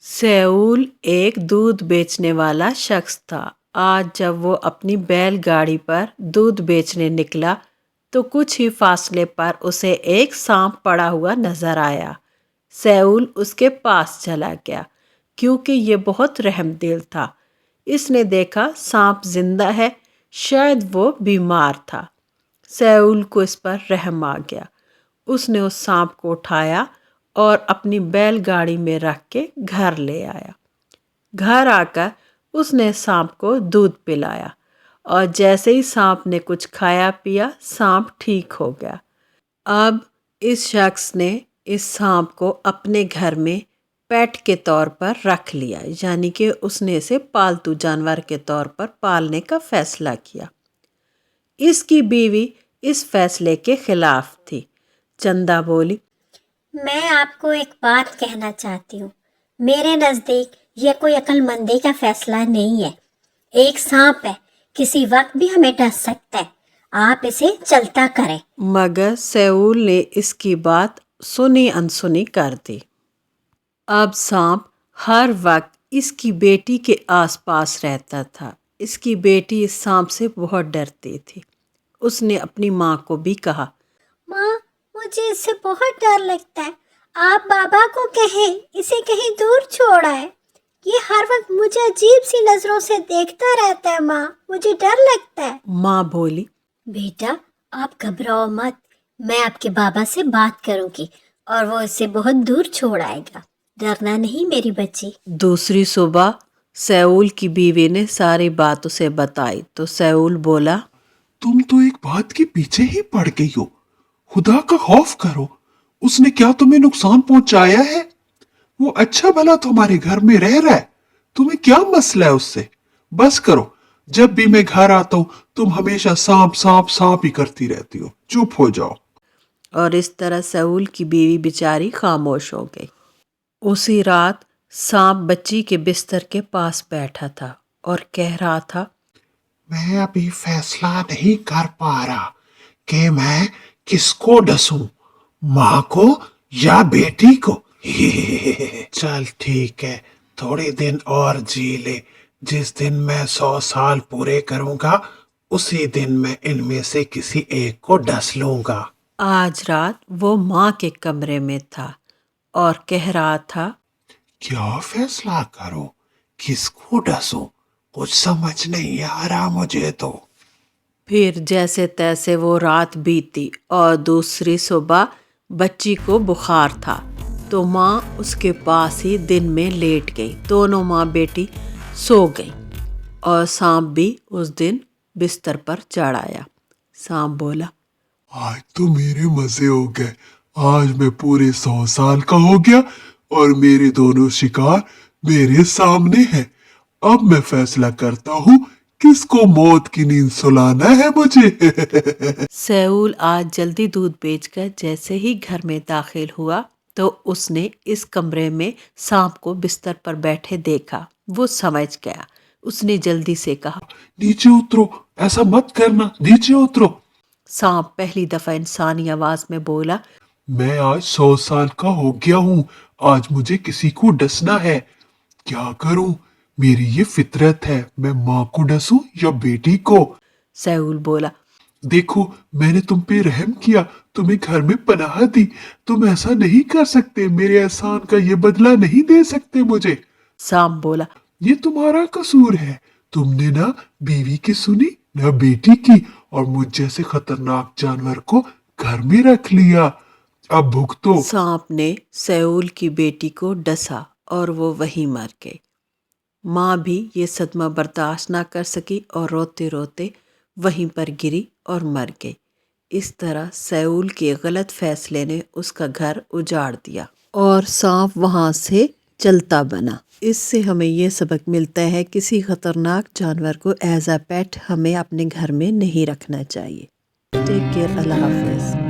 Seoul एक दूध बेचने वाला शख्स था। आज जब वो अपनी बैलगाड़ी पर दूध बेचने निकला तो कुछ ही फासले पर उसे एक सांप पड़ा हुआ नजर आया। सेऊल उसके पास चला गया क्योंकि ये बहुत रहमदिल था। इसने देखा सांप जिंदा है, शायद वो बीमार था। सेऊल को इस पर रहम आ गया। उसने उस सांप को उठाया और अपनी बैलगाड़ी में रख के घर ले आया। घर आकर उसने सांप को दूध पिलाया और जैसे ही सांप ने कुछ खाया पिया, सांप ठीक हो गया। अब इस शख्स ने इस सांप को अपने घर में पेट के तौर पर रख लिया, यानी कि उसने इसे पालतू जानवर के तौर पर पालने का फैसला किया। इसकी बीवी इस फैसले के खिलाफ थी। चंदा बोली, मैं आपको एक बात कहना चाहती हूँ। मेरे नज़दीक ये कोई अक्लमंदी का फैसला नहीं है। एक सांप है, किसी वक्त भी हमें डस सकता है। आप इसे चलता करें। मगर सेऊल ने इसकी बात सुनी अनसुनी कर दी। अब सांप हर वक्त इसकी बेटी के आसपास रहता था। इसकी बेटी इस सांप से बहुत डरती थी। उसने अपनी माँ को भी कहा, माँ, मुझे इससे बहुत डर लगता है। आप बाबा को कहें इसे कहीं दूर छोड़ आए। ये हर वक्त मुझे अजीब सी नजरों से देखता रहता है। माँ, मुझे डर लगता है। माँ बोली, बेटा, आप घबराओ मत। मैं आपके बाबा से बात करूंगी और वो इसे बहुत दूर छोड़ आएगा। डरना नहीं मेरी बच्ची। दूसरी सुबह सेऊल की बीवी ने सारी बात उसे बताई तो सेऊल बोला, तुम तो एक बात के पीछे ही पड़ गई हो। खुदा का खौफ करो। उसने क्या तुम्हें नुकसान पहुंचाया है? वो अच्छा भला तुम्हारे घर में रह रहा है। तुम्हें क्या मसला है उससे? बस करो। जब भी मैं घर आता हूँ तुम हमेशा सांप सांप सांप ही करती रहती हो। चुप हो जाओ। और इस तरह सेऊल की बीवी बेचारी खामोश हो गई। उसी रात सांप बच्ची के बिस्तर के पास बैठा था और कह रहा था, मैं अभी फैसला नहीं कर पा रहा कि मैं किसको डसूं, माँ को या बेटी को। चल ठीक है, थोड़े दिन और जी ले। जिस दिन मैं 100 साल पूरे करूंगा उसी दिन मैं इनमें से किसी एक को डस लूंगा। आज रात वो माँ के कमरे में था और कह रहा था, क्या फैसला करूं, किसको डसूं? कुछ समझ नहीं आ रहा मुझे तो। फिर जैसे तैसे वो रात बीती और दूसरी सुबह बच्ची को बुखार था तो माँ उसके पास ही दिन में लेट गई। दोनों माँ बेटी सो गई और सांप भी उस दिन बिस्तर पर चढ़ आया। सांप बोला, आज तो मेरे मजे हो गए। आज मैं पूरे 100 साल का हो गया और मेरे दोनों शिकार मेरे सामने हैं। अब मैं फैसला करता हूँ किसको मौत की नींद सुलाना है मुझे। सेऊल आज जल्दी दूध बेचकर जैसे ही घर में दाखिल हुआ तो उसने इस कमरे में सांप को बिस्तर पर बैठे देखा। वो समझ गया। उसने जल्दी से कहा, नीचे उतरो, ऐसा मत करना, नीचे उतरो। सांप पहली दफा इंसानी आवाज में बोला, मैं आज 100 साल का हो गया हूँ। आज मुझे किसी को डसना है। क्या करूं? मेरी ये फितरत है। मैं माँ को डसूं या बेटी को? सेऊल बोला, देखो, मैंने तुम पे रहम किया, तुम्हें घर में पनाह दी। तुम ऐसा नहीं कर सकते। मेरे एहसान का ये बदला नहीं दे सकते मुझे। सांप बोला, ये तुम्हारा कसूर है। तुमने ना बीवी की सुनी ना बेटी की और मुझ जैसे खतरनाक जानवर को घर में रख लिया। अब भुगतो। सांप ने सेऊल की बेटी को डसा और वो वहीं मर गई। माँ भी ये सदमा बर्दाश्त ना कर सकी और रोते रोते वहीं पर गिरी और मर गई। इस तरह सेऊल के गलत फैसले ने उसका घर उजाड़ दिया और सांप वहाँ से चलता बना। इससे हमें ये सबक मिलता है, किसी खतरनाक जानवर को एज अ पेट हमें अपने घर में नहीं रखना चाहिए। टेक केयर, अल्लाह हाफिज़।